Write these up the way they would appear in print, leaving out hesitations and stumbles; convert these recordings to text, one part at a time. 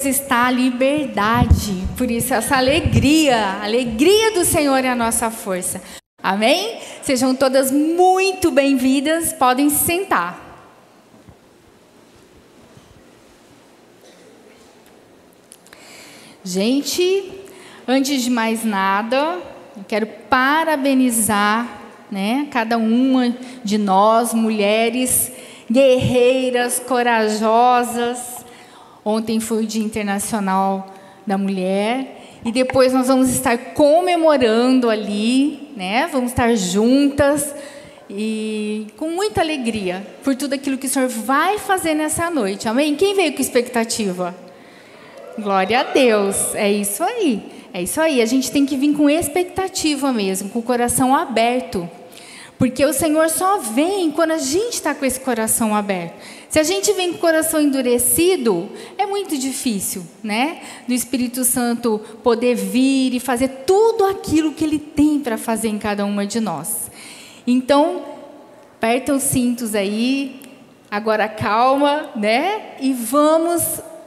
está a liberdade. Por isso, essa alegria, a alegria do Senhor é a nossa força. Amém? Sejam todas muito bem-vindas, podem se sentar. Gente, antes de mais nada, eu quero parabenizar, né, cada uma de nós, mulheres guerreiras, corajosas. Ontem foi o Dia Internacional da Mulher e depois nós vamos estar comemorando ali, né? Vamos estar juntas e com muita alegria por tudo aquilo que o Senhor vai fazer nessa noite. Amém? Quem veio com expectativa? Glória a Deus. É isso aí. É isso aí. A gente tem que vir com expectativa mesmo, com o coração aberto. Porque o Senhor só vem quando a gente está com esse coração aberto. Se a gente vem com o coração endurecido, é muito difícil, né? Do Espírito Santo poder vir e fazer tudo aquilo que Ele tem para fazer em cada uma de nós. Então, aperta os cintos aí, agora calma, né? E vamos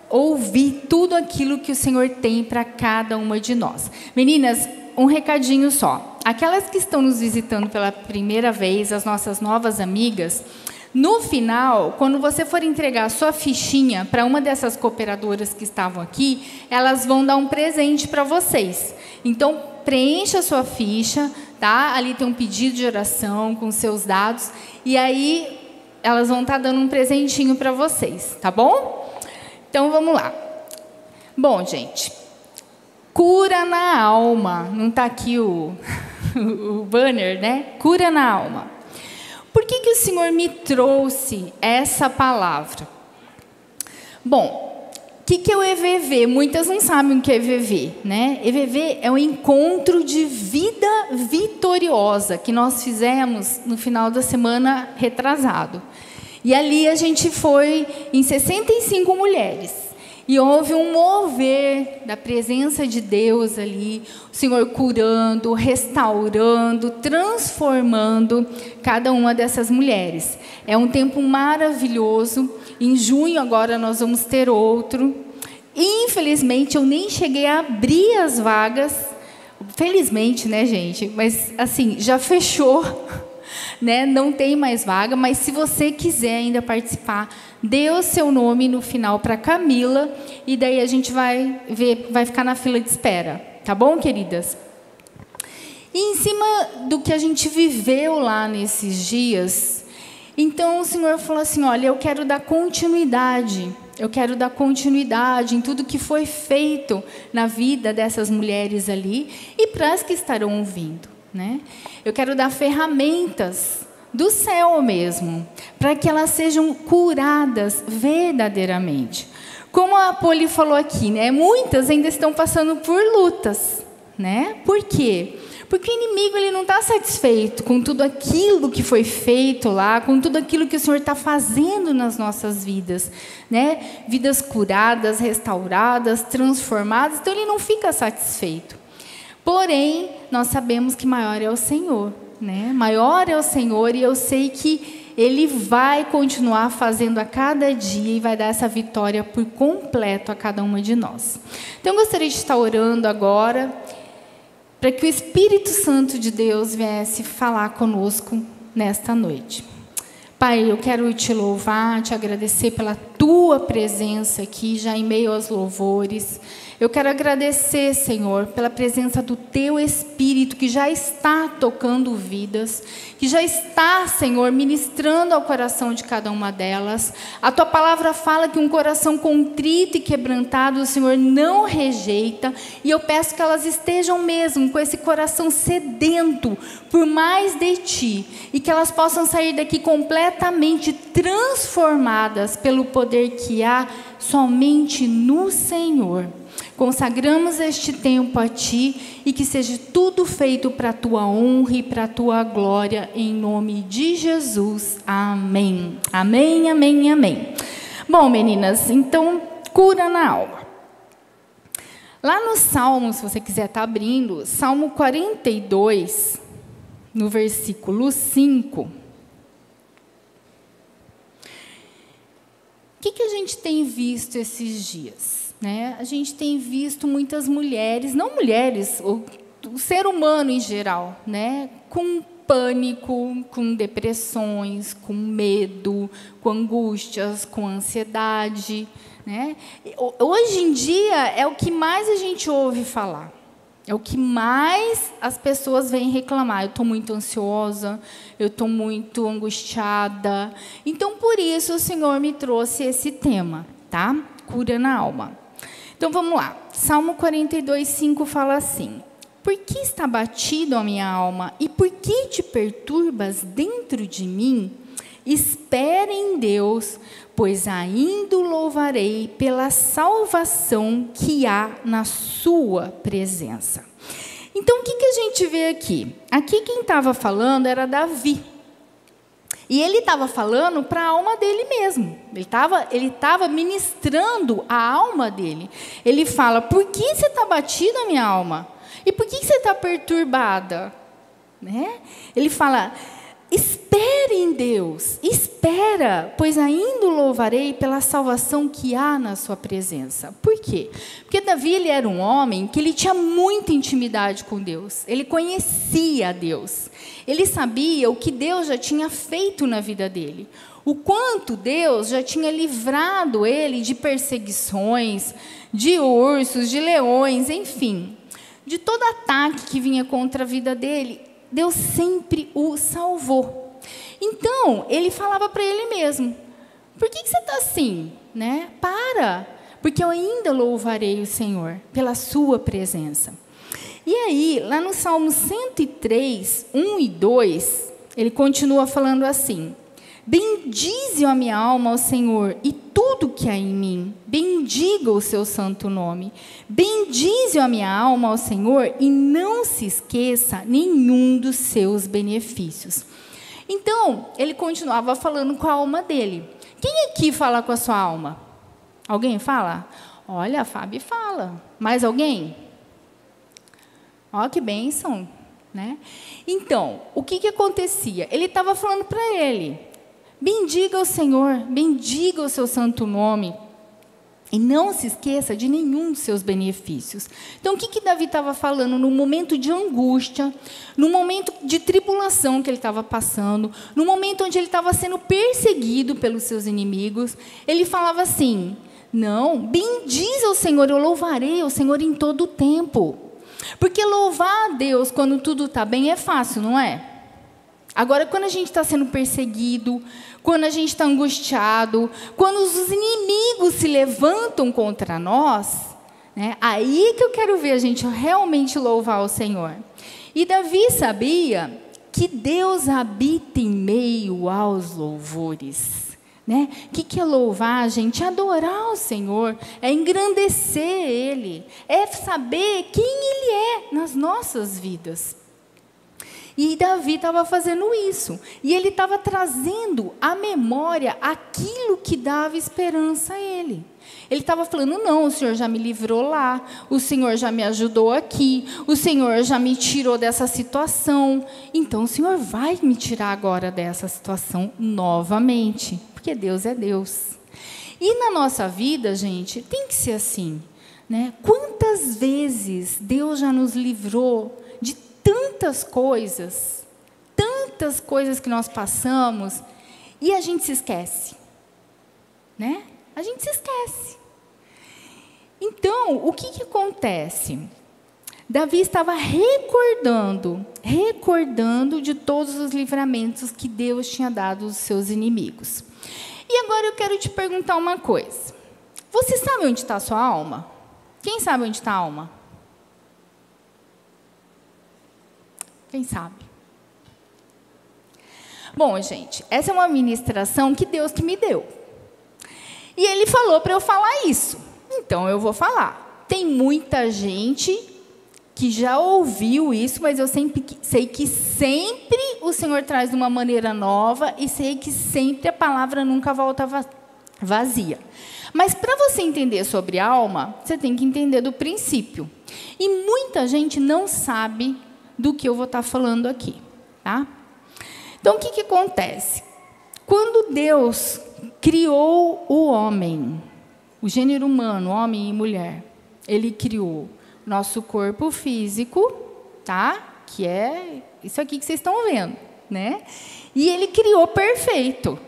ouvir tudo aquilo que o Senhor tem para cada uma de nós. Meninas, um recadinho só. Aquelas que estão nos visitando pela primeira vez, as nossas novas amigas, no final, quando você for entregar a sua fichinha para uma dessas cooperadoras que estavam aqui, elas vão dar um presente para vocês. Então, preencha a sua ficha, tá? Ali tem um pedido de oração com seus dados, e aí elas vão estar dando um presentinho para vocês, tá bom? Então, vamos lá. Bom, gente, cura na alma. Não está aqui o banner, né? Cura na alma. Por que o Senhor me trouxe essa palavra? Bom, o que é o EVV? Muitas não sabem o que é EVV, né? EVV é um encontro de vida vitoriosa que nós fizemos no final da semana retrasado. E ali a gente foi em 65 mulheres. E houve um mover da presença de Deus ali, o Senhor curando, restaurando, transformando cada uma dessas mulheres. É um tempo maravilhoso. Em junho agora nós vamos ter outro. Infelizmente eu nem cheguei a abrir as vagas. Felizmente, né, gente? Mas assim, já fechou. Né? Não tem mais vaga, mas se você quiser ainda participar, dê o seu nome no final para Camila e daí a gente vai ficar na fila de espera, tá bom, queridas? E em cima do que a gente viveu lá nesses dias, então o Senhor falou assim, olha, eu quero dar continuidade em tudo que foi feito na vida dessas mulheres ali e para as que estarão ouvindo. Né? Eu quero dar ferramentas do céu mesmo, para que elas sejam curadas verdadeiramente. Como a Poli falou aqui, né? Muitas ainda estão passando por lutas. Né? Por quê? Porque o inimigo ele não está satisfeito com tudo aquilo que foi feito lá, com tudo aquilo que o Senhor está fazendo nas nossas vidas. Né? Vidas curadas, restauradas, transformadas, então ele não fica satisfeito. Porém, nós sabemos que maior é o Senhor, né? Maior é o Senhor e eu sei que Ele vai continuar fazendo a cada dia e vai dar essa vitória por completo a cada uma de nós. Então, eu gostaria de estar orando agora para que o Espírito Santo de Deus viesse falar conosco nesta noite. Pai, eu quero te louvar, te agradecer pela Tua presença aqui, já em meio aos louvores. Eu quero agradecer, Senhor, pela presença do Teu Espírito, que já está tocando vidas, que já está, Senhor, ministrando ao coração de cada uma delas. A Tua palavra fala que um coração contrito e quebrantado, o Senhor não rejeita, e eu peço que elas estejam mesmo com esse coração sedento por mais de Ti, e que elas possam sair daqui completamente transformadas pelo poder que há somente no Senhor. Consagramos este tempo a Ti e que seja tudo feito para a Tua honra e para a Tua glória, em nome de Jesus. Amém. Amém, amém, amém. Bom, meninas, então, cura na alma. Lá no Salmo, se você quiser estar abrindo, Salmo 42, no versículo 5. O que a gente tem visto esses dias? né, a gente tem visto muitas mulheres, não mulheres, o ser humano em geral, né, com pânico, com depressões, com medo, com angústias, com ansiedade, né? Hoje em dia é o que mais a gente ouve falar. É o que mais as pessoas vêm reclamar. Eu estou muito ansiosa, eu estou muito angustiada. Então, por isso, o Senhor me trouxe esse tema, tá? Cura na alma. Então, vamos lá. Salmo 42:5 fala assim: por que está batido a minha alma? E por que te perturbas dentro de mim? Espere em Deus, pois ainda o louvarei pela salvação que há na sua presença. Então, o que a gente vê aqui? Aqui quem estava falando era Davi. E ele estava falando para a alma dele mesmo. Ele estava ministrando a alma dele. Ele fala: por que você está batido a minha alma? E por que você está perturbada? Né? Ele fala: espere em Deus, espera, pois ainda o louvarei pela salvação que há na sua presença. Por quê? Porque Davi, ele era um homem que ele tinha muita intimidade com Deus. Ele conhecia a Deus. Ele sabia o que Deus já tinha feito na vida dele. O quanto Deus já tinha livrado ele de perseguições, de ursos, de leões, enfim. De todo ataque que vinha contra a vida dele, Deus sempre o salvou. Então, ele falava para ele mesmo: por que você está assim? Né? Para, porque eu ainda louvarei o Senhor pela sua presença. E aí, lá no Salmo 103, 1 e 2, ele continua falando assim: bendize a minha alma ao Senhor e tudo que há em mim, bendiga o seu santo nome. Bendize a minha alma ao Senhor e não se esqueça nenhum dos seus benefícios. Então, ele continuava falando com a alma dele. Quem aqui fala com a sua alma? Alguém fala? Olha, a Fábio fala. Mais alguém? Ó, que bênção, né? Então, o que acontecia? Ele estava falando para ele: bendiga o Senhor, bendiga o seu santo nome, e não se esqueça de nenhum dos seus benefícios. Então, o que Davi estava falando no momento de angústia, no momento de tribulação que ele estava passando, no momento onde ele estava sendo perseguido pelos seus inimigos? Ele falava assim: não, bendize o Senhor, eu louvarei o Senhor em todo o tempo. Porque louvar a Deus quando tudo está bem é fácil, não é? Agora, quando a gente está sendo perseguido, quando a gente está angustiado, quando os inimigos se levantam contra nós, né, aí que eu quero ver a gente realmente louvar o Senhor. E Davi sabia que Deus habita em meio aos louvores. Né? O que é louvar, gente? É adorar o Senhor, é engrandecer Ele, é saber quem Ele é nas nossas vidas. E Davi estava fazendo isso. E ele estava trazendo à memória aquilo que dava esperança a ele. Ele estava falando: não, o Senhor já me livrou lá, o Senhor já me ajudou aqui, o Senhor já me tirou dessa situação. Então, o Senhor vai me tirar agora dessa situação novamente. Porque Deus é Deus. E na nossa vida, gente, tem que ser assim, né? Quantas vezes Deus já nos livrou de tantas coisas que nós passamos, e a gente se esquece, né? A gente se esquece. Então, o que acontece? Davi estava recordando de todos os livramentos que Deus tinha dado aos seus inimigos. E agora eu quero te perguntar uma coisa. Você sabe onde está a sua alma? Quem sabe onde está a alma? Quem sabe? Bom, gente, essa é uma ministração que Deus que me deu. E Ele falou para eu falar isso. Então, eu vou falar. Tem muita gente que já ouviu isso, mas eu sei que sempre o Senhor traz de uma maneira nova, e sei que sempre a palavra nunca volta vazia. Mas para você entender sobre alma, você tem que entender do princípio. E muita gente não sabe do que eu vou estar falando aqui, tá? Então, o que acontece? Quando Deus criou o homem, o gênero humano, homem e mulher, ele criou nosso corpo físico, tá? Que é isso aqui que vocês estão vendo, né? E ele criou perfeito.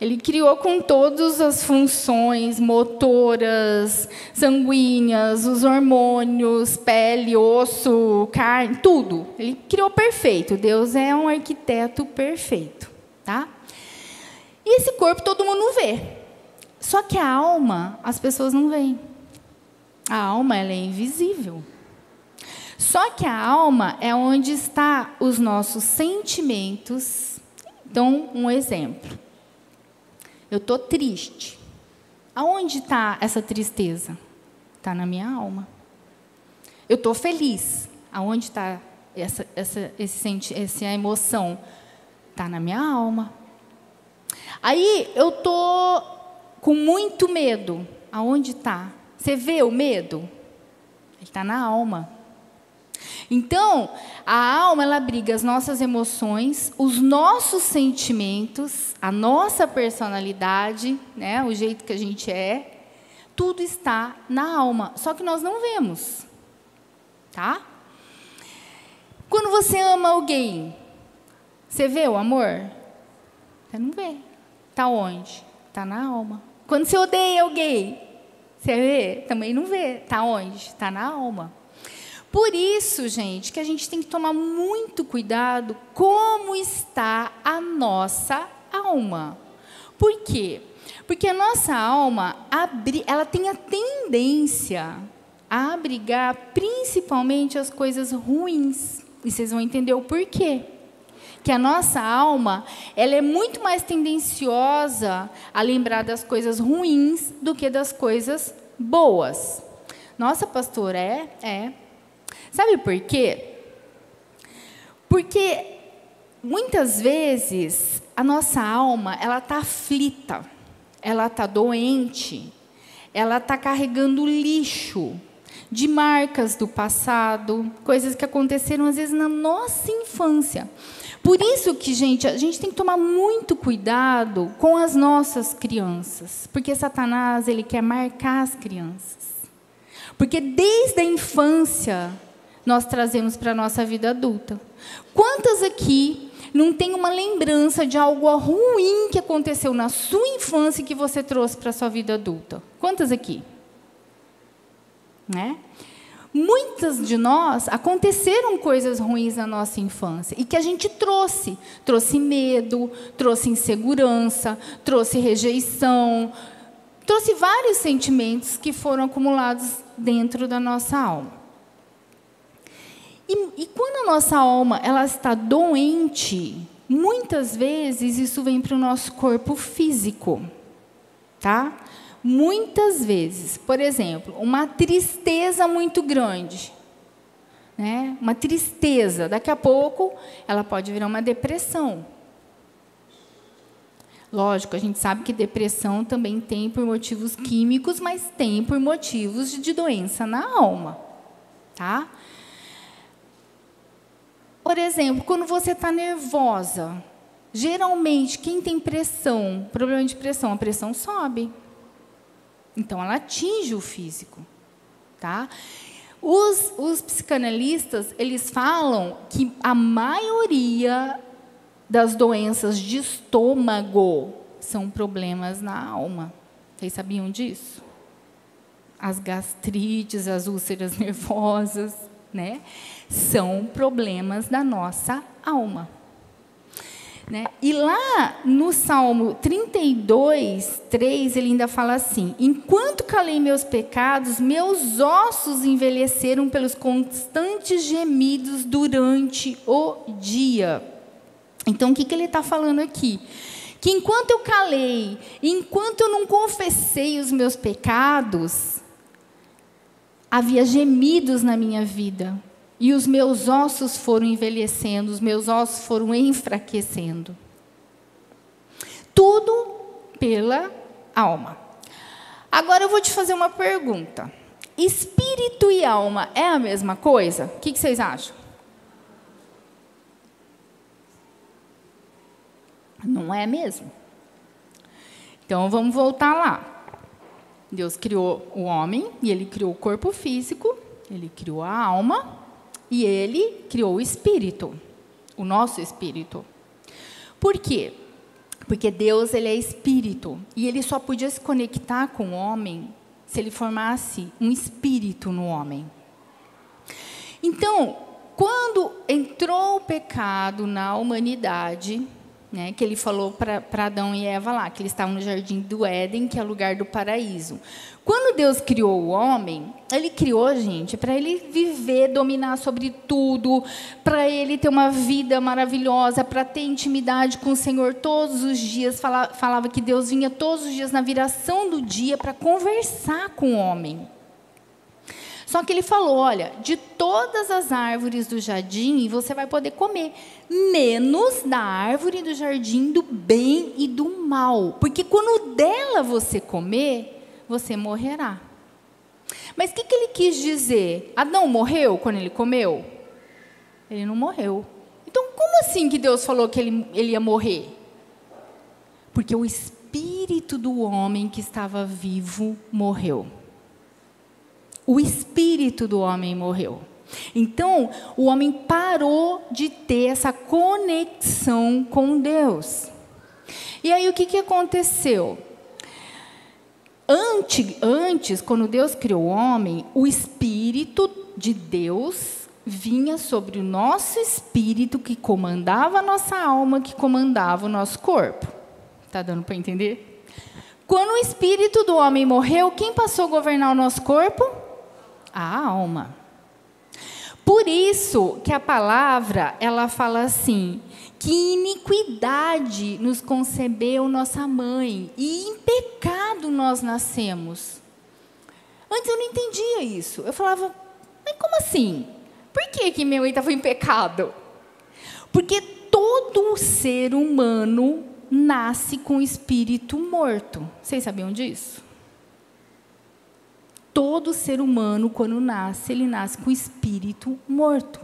Ele criou com todas as funções motoras, sanguíneas, os hormônios, pele, osso, carne, tudo. Ele criou perfeito. Deus é um arquiteto perfeito, tá? E esse corpo todo mundo vê. Só que a alma, as pessoas não veem. A alma, ela é invisível. Só que a alma é onde estão os nossos sentimentos. Então, um exemplo. Eu estou triste. Aonde está essa tristeza? Está na minha alma. Eu estou feliz. Aonde está essa emoção? Está na minha alma. Aí, eu estou com muito medo. Aonde está? Você vê o medo? Ele está na alma. Então, a alma, ela abriga as nossas emoções, os nossos sentimentos, a nossa personalidade, né, o jeito que a gente é, tudo está na alma, só que nós não vemos, tá? Quando você ama alguém, você vê o amor? Você não vê. Está onde? Está na alma. Quando você odeia alguém, você vê? Também não vê. Está onde? Está na alma. Por isso, gente, que a gente tem que tomar muito cuidado como está a nossa alma. Por quê? Porque a nossa alma, ela tem a tendência a abrigar principalmente as coisas ruins. E vocês vão entender o porquê. Que a nossa alma, ela é muito mais tendenciosa a lembrar das coisas ruins do que das coisas boas. Nossa, pastora, é. Sabe por quê? Porque muitas vezes a nossa alma, ela está aflita, ela está doente, ela está carregando lixo de marcas do passado, coisas que aconteceram às vezes na nossa infância. Por isso que, gente, a gente tem que tomar muito cuidado com as nossas crianças, porque Satanás, ele quer marcar as crianças. Porque desde a infância nós trazemos para a nossa vida adulta. Quantas aqui não tem uma lembrança de algo ruim que aconteceu na sua infância e que você trouxe para a sua vida adulta? Quantas aqui? Né? Muitas de nós aconteceram coisas ruins na nossa infância e que a gente trouxe. Trouxe medo, trouxe insegurança, trouxe rejeição, trouxe vários sentimentos que foram acumulados dentro da nossa alma. E quando a nossa alma ela está doente, muitas vezes isso vem para o nosso corpo físico, tá? Muitas vezes, por exemplo, uma tristeza muito grande, né? Uma tristeza, daqui a pouco ela pode virar uma depressão. Lógico, a gente sabe que depressão também tem por motivos químicos, mas tem por motivos de doença na alma, tá? Por exemplo, quando você está nervosa, geralmente, quem tem pressão, problema de pressão, a pressão sobe. Então, ela atinge o físico. Tá? Os psicanalistas, eles falam que a maioria das doenças de estômago são problemas na alma. Vocês sabiam disso? As gastrites, as úlceras nervosas, né? São problemas da nossa alma. Né? E lá no Salmo 32, 3, ele ainda fala assim: enquanto calei meus pecados, meus ossos envelheceram pelos constantes gemidos durante o dia. Então, o que ele está falando aqui? Que enquanto eu calei, enquanto eu não confessei os meus pecados, havia gemidos na minha vida. E os meus ossos foram envelhecendo, os meus ossos foram enfraquecendo. Tudo pela alma. Agora eu vou te fazer uma pergunta. Espírito e alma é a mesma coisa? O que vocês acham? Não é mesmo? Então vamos voltar lá. Deus criou o homem, e Ele criou o corpo físico, Ele criou a alma, e Ele criou o espírito, o nosso espírito. Por quê? Porque Deus, Ele é espírito, e Ele só podia se conectar com o homem se Ele formasse um espírito no homem. Então, quando entrou o pecado na humanidade, né, que Ele falou para Adão e Eva lá, que eles estavam no jardim do Éden, que é o lugar do paraíso. Quando Deus criou o homem, Ele criou, gente, para ele viver, dominar sobre tudo, para ele ter uma vida maravilhosa, para ter intimidade com o Senhor todos os dias. Falava que Deus vinha todos os dias na viração do dia para conversar com o homem. Só que Ele falou, olha, de todas as árvores do jardim você vai poder comer, menos da árvore do jardim do bem e do mal. Porque quando dela você comer, você morrerá. Mas o que Ele quis dizer? Adão morreu quando ele comeu? Ele não morreu. Então, como assim que Deus falou que ele ia morrer? Porque o espírito do homem que estava vivo morreu. O espírito do homem morreu. Então, o homem parou de ter essa conexão com Deus. E aí, o que aconteceu? Antes, quando Deus criou o homem, o Espírito de Deus vinha sobre o nosso espírito, que comandava a nossa alma, que comandava o nosso corpo. Está dando para entender? Quando o espírito do homem morreu, quem passou a governar o nosso corpo? A alma. Por isso que a palavra, ela fala assim, que iniquidade nos concebeu nossa mãe, e em pecado nós nascemos. Antes eu não entendia isso. Eu falava, mas como assim? Por que minha mãe estava em pecado? Porque todo ser humano nasce com o espírito morto. Vocês sabiam disso? Todo ser humano, quando nasce, ele nasce com o espírito morto.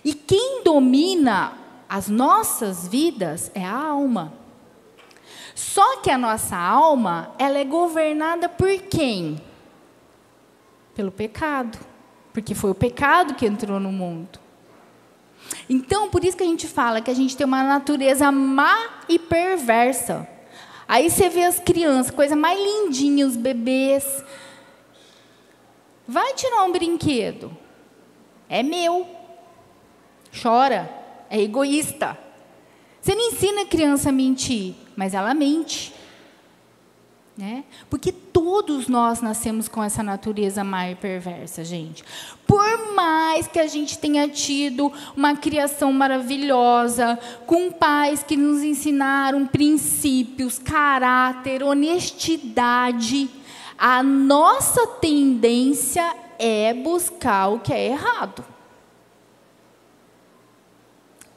E quem domina as nossas vidas é a alma. Só que a nossa alma, ela é governada por quem? Pelo pecado. Porque foi o pecado que entrou no mundo. Então, por isso que a gente fala que a gente tem uma natureza má e perversa. Aí você vê as crianças, coisa mais lindinha, os bebês. Vai tirar um brinquedo. É meu. Chora. É egoísta. Você não ensina a criança a mentir, mas ela mente. Né? Porque todos nós nascemos com essa natureza má e perversa, gente. Por mais que a gente tenha tido uma criação maravilhosa, com pais que nos ensinaram princípios, caráter, honestidade, a nossa tendência é buscar o que é errado.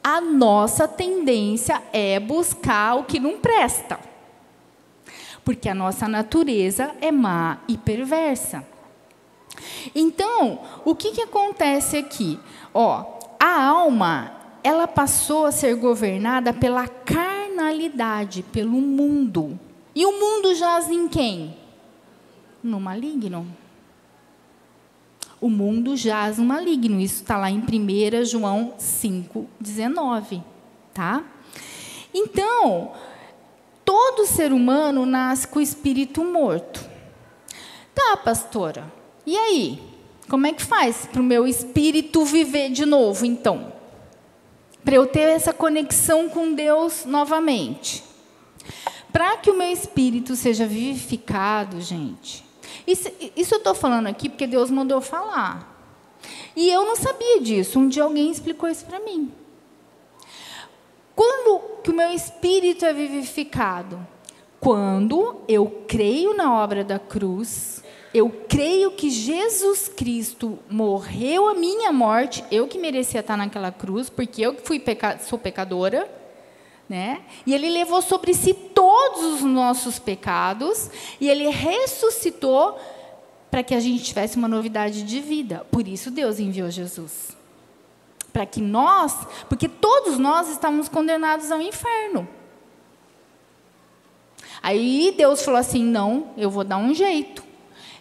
A nossa tendência é buscar o que não presta. Porque a nossa natureza é má e perversa. Então, o que acontece aqui? A alma, ela passou a ser governada pela carnalidade, pelo mundo. E o mundo jaz em quem? No maligno. O mundo jaz no maligno. Isso está lá em 1 João 5,19. Tá? Então, todo ser humano nasce com o espírito morto. Tá, pastora. E aí? Como é que faz para o meu espírito viver de novo, então? Para eu ter essa conexão com Deus novamente. Para que o meu espírito seja vivificado, gente. Isso eu estou falando aqui porque Deus mandou falar. E eu não sabia disso. Um dia alguém explicou isso para mim. Quando que o meu espírito é vivificado? Quando eu creio na obra da cruz, eu creio que Jesus Cristo morreu a minha morte, eu que merecia estar naquela cruz, porque eu que sou pecadora, né? E Ele levou sobre si todos os nossos pecados, e Ele ressuscitou para que a gente tivesse uma novidade de vida. Por isso Deus enviou Jesus. Para que porque todos nós estávamos condenados ao inferno. Aí Deus falou assim, não, eu vou dar um jeito.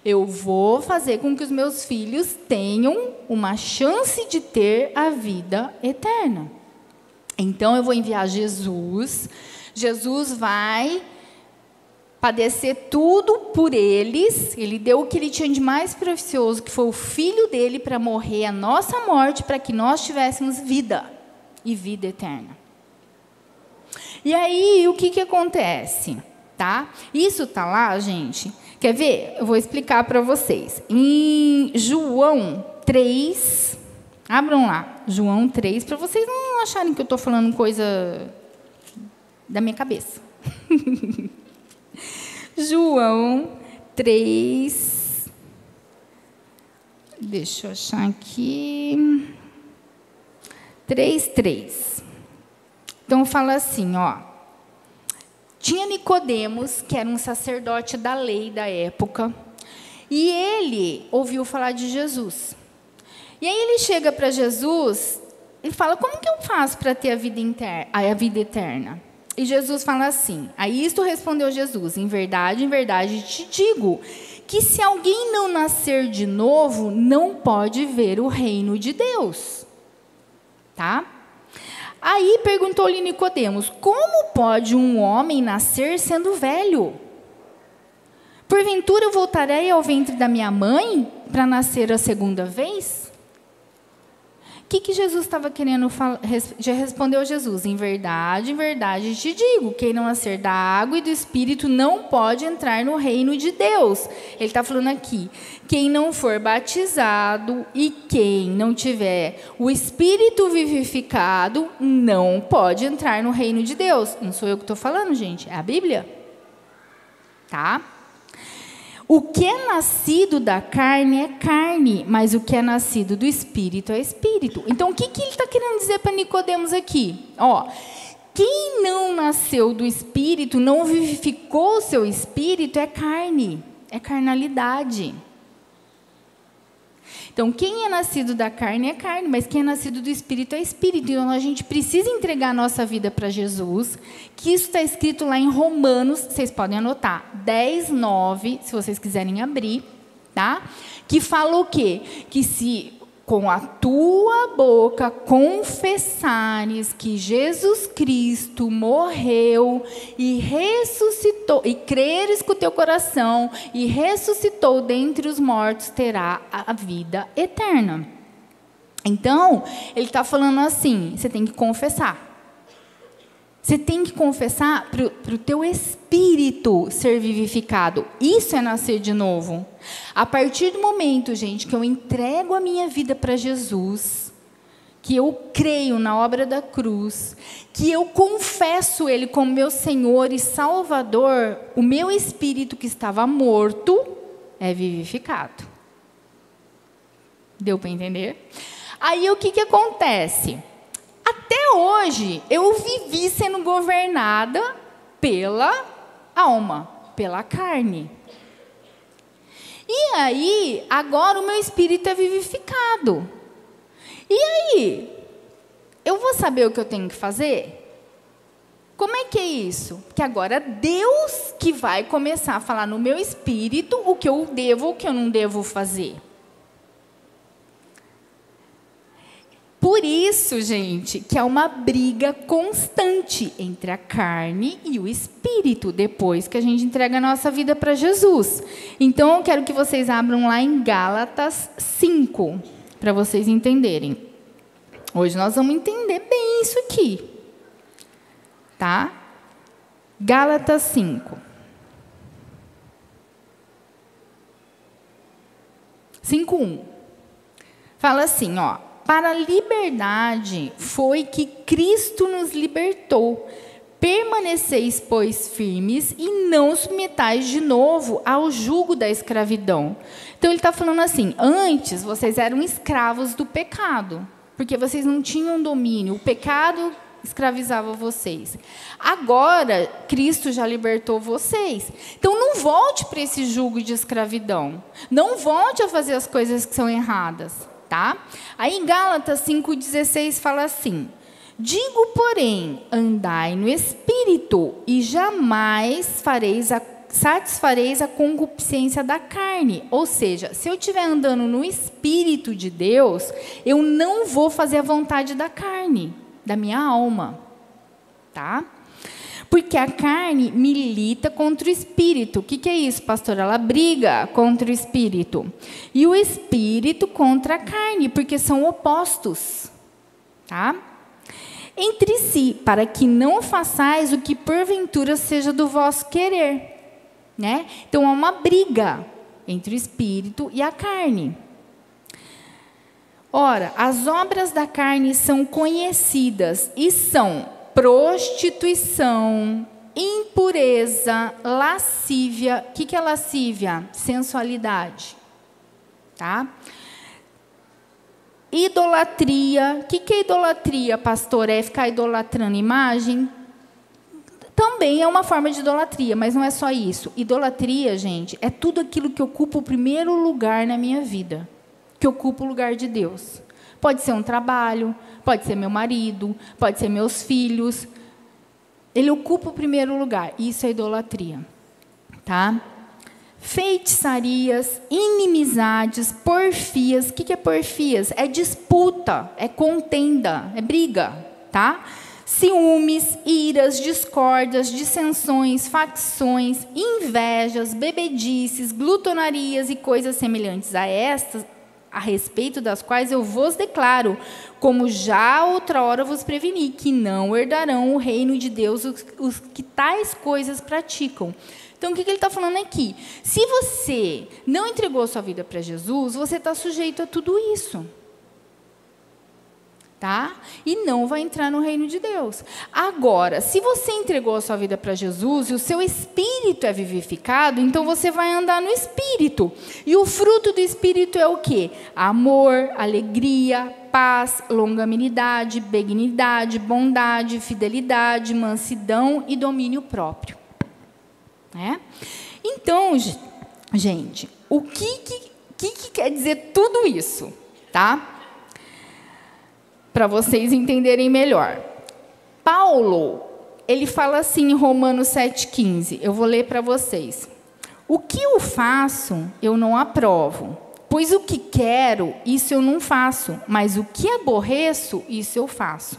Eu vou fazer com que os meus filhos tenham uma chance de ter a vida eterna. Então, eu vou enviar Jesus. Jesus vai padecer tudo por eles. Ele deu o que ele tinha de mais precioso, que foi o filho dele, para morrer a nossa morte, para que nós tivéssemos vida e vida eterna. E aí, o que acontece? Tá? Isso está lá, gente. Quer ver? Eu vou explicar para vocês. Em João 3, abram lá, João 3, para vocês não acharem que eu estou falando coisa da minha cabeça. João 3, deixa eu achar aqui, 3:3. Então, fala assim, ó. Tinha Nicodemos, que era um sacerdote da lei da época, e ele ouviu falar de Jesus. E aí ele chega para Jesus e fala, como que eu faço para ter a vida eterna? E Jesus fala assim, aí isto respondeu Jesus, em verdade te digo, que se alguém não nascer de novo, não pode ver o reino de Deus. Tá? Aí perguntou-lhe Nicodemos, como pode um homem nascer sendo velho? Porventura eu voltarei ao ventre da minha mãe para nascer a segunda vez? O que Jesus estava querendo falar? Já respondeu Jesus, em verdade te digo, quem não nascer da água e do Espírito não pode entrar no reino de Deus. Ele está falando aqui, quem não for batizado e quem não tiver o Espírito vivificado, não pode entrar no reino de Deus. Não sou eu que estou falando, gente, é a Bíblia. Tá? O que é nascido da carne é carne, mas o que é nascido do Espírito é Espírito. Então, o que ele está querendo dizer para Nicodemos aqui? Ó, quem não nasceu do Espírito, não vivificou o seu Espírito, é carne, é carnalidade. Então, quem é nascido da carne é carne, mas quem é nascido do Espírito é Espírito. Então, a gente precisa entregar a nossa vida para Jesus, que isso está escrito lá em Romanos, vocês podem anotar, 10:9, se vocês quiserem abrir, tá? Que fala o quê? Que se com a tua boca confessares que Jesus Cristo morreu e ressuscitou, e creres com o teu coração e ressuscitou dentre os mortos, terá a vida eterna. Então, ele está falando assim, você tem que confessar. Você tem que confessar para o teu espírito ser vivificado. Isso é nascer de novo. A partir do momento, gente, que eu entrego a minha vida para Jesus, que eu creio na obra da cruz, que eu confesso Ele como meu Senhor e Salvador, o meu espírito que estava morto é vivificado. Deu para entender? Aí o que acontece? Até hoje, eu vivi sendo governada pela alma, pela carne. E aí, agora o meu espírito é vivificado. E aí, eu vou saber o que eu tenho que fazer? Como é que é isso? Que agora Deus que vai começar a falar no meu espírito o que eu devo, o que eu não devo fazer. Por isso, gente, que é uma briga constante entre a carne e o espírito, depois que a gente entrega a nossa vida para Jesus. Então, eu quero que vocês abram lá em Gálatas 5, para vocês entenderem. Hoje nós vamos entender bem isso aqui. Tá? Gálatas 5. 5:1. Fala assim, ó. Para a liberdade foi que Cristo nos libertou. Permaneceis, pois, firmes e não submetais de novo ao jugo da escravidão. Então, ele está falando assim, antes vocês eram escravos do pecado, porque vocês não tinham domínio, o pecado escravizava vocês. Agora, Cristo já libertou vocês. Então, não volte para esse jugo de escravidão. Não volte a fazer as coisas que são erradas. Tá? Aí em Gálatas 5:16 fala assim, Digo, porém, andai no Espírito, e jamais satisfareis a concupiscência da carne. Ou seja, se eu estiver andando no Espírito de Deus, eu não vou fazer a vontade da carne, da minha alma. Tá? Porque a carne milita contra o Espírito. O que é isso, pastor? Ela briga contra o Espírito. E o Espírito contra a carne, porque são opostos. Tá? Entre si, para que não façais o que porventura seja do vosso querer. Né? Então, há uma briga entre o Espírito e a carne. Ora, as obras da carne são conhecidas e são prostituição, impureza, lascívia. O que é lascívia? Sensualidade. Tá? Idolatria. O que é idolatria, pastor? É ficar idolatrando imagem? Também é uma forma de idolatria, mas não é só isso. Idolatria, gente, é tudo aquilo que ocupa o primeiro lugar na minha vida, que ocupa o lugar de Deus. Pode ser um trabalho, pode ser meu marido, pode ser meus filhos. Ele ocupa o primeiro lugar. Isso é idolatria. Tá? Feitiçarias, inimizades, porfias. O que é porfias? É disputa, é contenda, é briga. Tá? Ciúmes, iras, discórdias, dissensões, facções, invejas, bebedices, glutonarias e coisas semelhantes a estas, a respeito das quais eu vos declaro, como já outrora vos preveni, que não herdarão o reino de Deus os que tais coisas praticam. Então, o que ele está falando aqui? Se você não entregou a sua vida para Jesus, você está sujeito a tudo isso. Tá? E não vai entrar no reino de Deus. Agora, se você entregou a sua vida para Jesus e o seu espírito é vivificado, então você vai andar no Espírito. E o fruto do Espírito é o quê? Amor, alegria, paz, longanimidade, benignidade, bondade, fidelidade, mansidão e domínio próprio. Né? Então, gente, o que quer dizer tudo isso? Tá? Para vocês entenderem melhor. Paulo, ele fala assim em Romanos 7,15. Eu vou ler para vocês. O que eu faço, eu não aprovo. Pois o que quero, isso eu não faço. Mas o que aborreço, isso eu faço.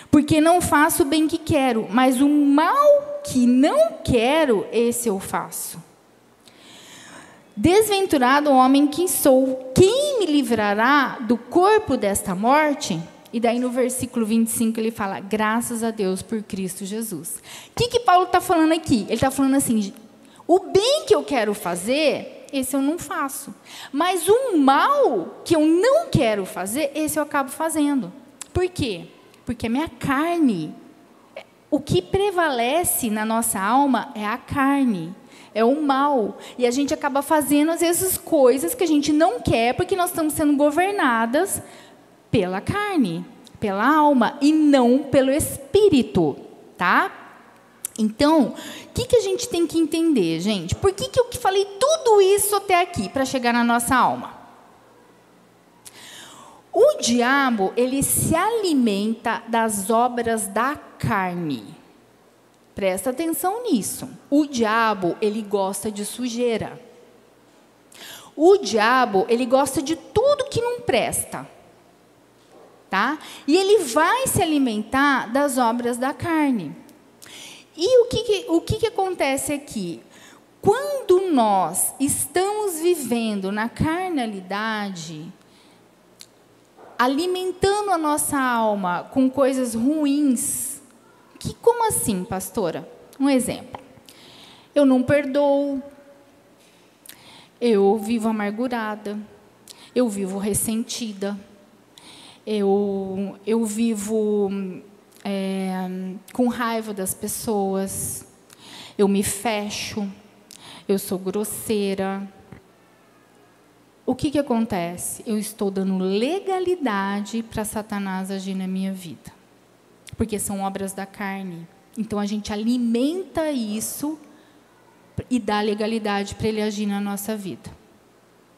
Porque não faço o bem que quero, mas o mal que não quero, esse eu faço. Desventurado o homem que sou. Quem me livrará do corpo desta morte? E daí no versículo 25 ele fala, graças a Deus por Cristo Jesus. O que Paulo está falando aqui? Ele está falando assim, o bem que eu quero fazer, esse eu não faço. Mas o mal que eu não quero fazer, esse eu acabo fazendo. Por quê? Porque a minha carne, o que prevalece na nossa alma é a carne. É o mal. E a gente acaba fazendo, às vezes, coisas que a gente não quer, porque nós estamos sendo governadas pela carne, pela alma, e não pelo Espírito. Tá? Então, o que a gente tem que entender, gente? Por que eu falei tudo isso até aqui, para chegar na nossa alma? O diabo, ele se alimenta das obras da carne. Presta atenção nisso. O diabo, ele gosta de sujeira. O diabo, ele gosta de tudo que não presta. Tá? E ele vai se alimentar das obras da carne. E o que acontece aqui? Quando nós estamos vivendo na carnalidade, alimentando a nossa alma com coisas ruins, como assim, pastora? Um exemplo. Eu não perdoo, eu vivo amargurada, eu vivo ressentida, eu vivo com raiva das pessoas, eu me fecho, eu sou grosseira. O que acontece? Eu estou dando legalidade para Satanás agir na minha vida. Porque são obras da carne. Então, a gente alimenta isso e dá legalidade para ele agir na nossa vida.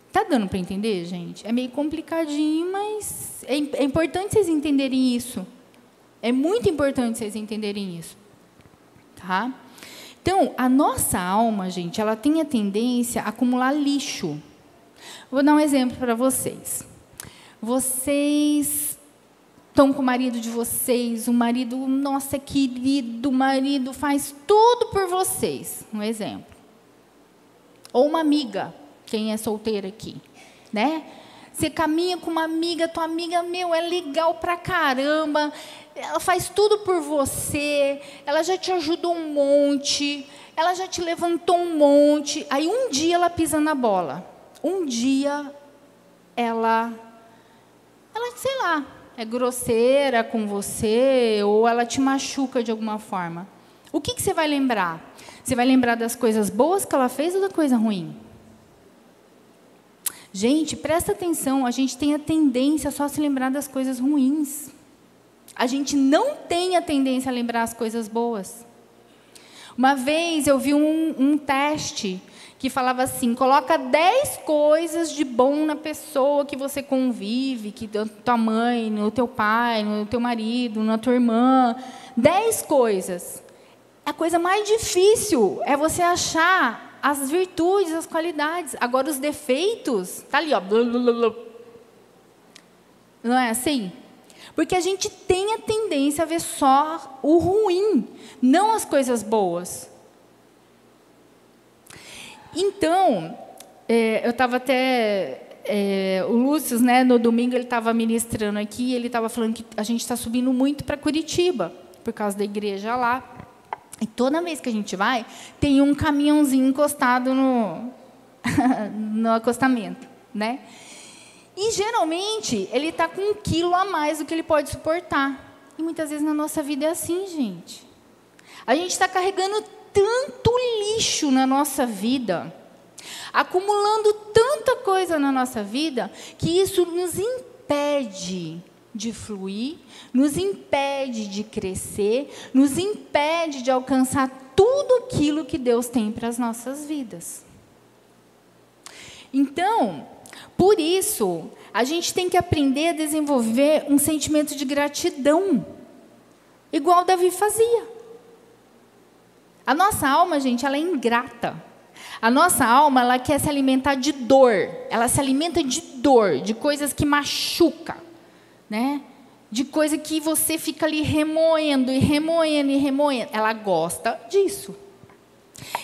Está dando para entender, gente? É meio complicadinho, mas é importante vocês entenderem isso. É muito importante vocês entenderem isso. Tá? Então, a nossa alma, gente, ela tem a tendência a acumular lixo. Vou dar um exemplo para vocês. Vocês estão com o marido de vocês, o marido, nossa, querido, o marido faz tudo por vocês. Um exemplo. Ou uma amiga, quem é solteira aqui, né? Você caminha com uma amiga, tua amiga, meu, é legal pra caramba, ela faz tudo por você, ela já te ajudou um monte, ela já te levantou um monte, aí um dia ela pisa na bola, um dia ela, sei lá, é grosseira com você, ou ela te machuca de alguma forma. O que você vai lembrar? Você vai lembrar das coisas boas que ela fez ou da coisa ruim? Gente, presta atenção, a gente tem a tendência só a se lembrar das coisas ruins. A gente não tem a tendência a lembrar as coisas boas. Uma vez eu vi um teste que falava assim, coloca 10 coisas de bom na pessoa que você convive, que da tua mãe, no teu pai, no teu marido, na tua irmã. 10 coisas. A coisa mais difícil é você achar as virtudes, as qualidades. Agora, os defeitos, está ali, ó. Não é assim? Porque a gente tem a tendência a ver só o ruim, não as coisas boas. Então, eu estava até... o Lúcio, né, no domingo, ele estava ministrando aqui, ele estava falando que a gente está subindo muito para Curitiba, por causa da igreja lá. E toda vez que a gente vai, tem um caminhãozinho encostado no acostamento, né? E, geralmente, ele está com 1 quilo a mais do que ele pode suportar. E, muitas vezes, na nossa vida é assim, gente. A gente está carregando tanto lixo na nossa vida, acumulando tanta coisa na nossa vida, que isso nos impede de fluir, nos impede de crescer, nos impede de alcançar tudo aquilo que Deus tem para as nossas vidas. Então, por isso, a gente tem que aprender a desenvolver um sentimento de gratidão, igual Davi fazia. A nossa alma, gente, ela é ingrata. A nossa alma, ela quer se alimentar de dor, ela se alimenta de dor, de coisas que machucam. Né? De coisa que você fica ali remoendo e remoendo e remoendo. Ela gosta disso.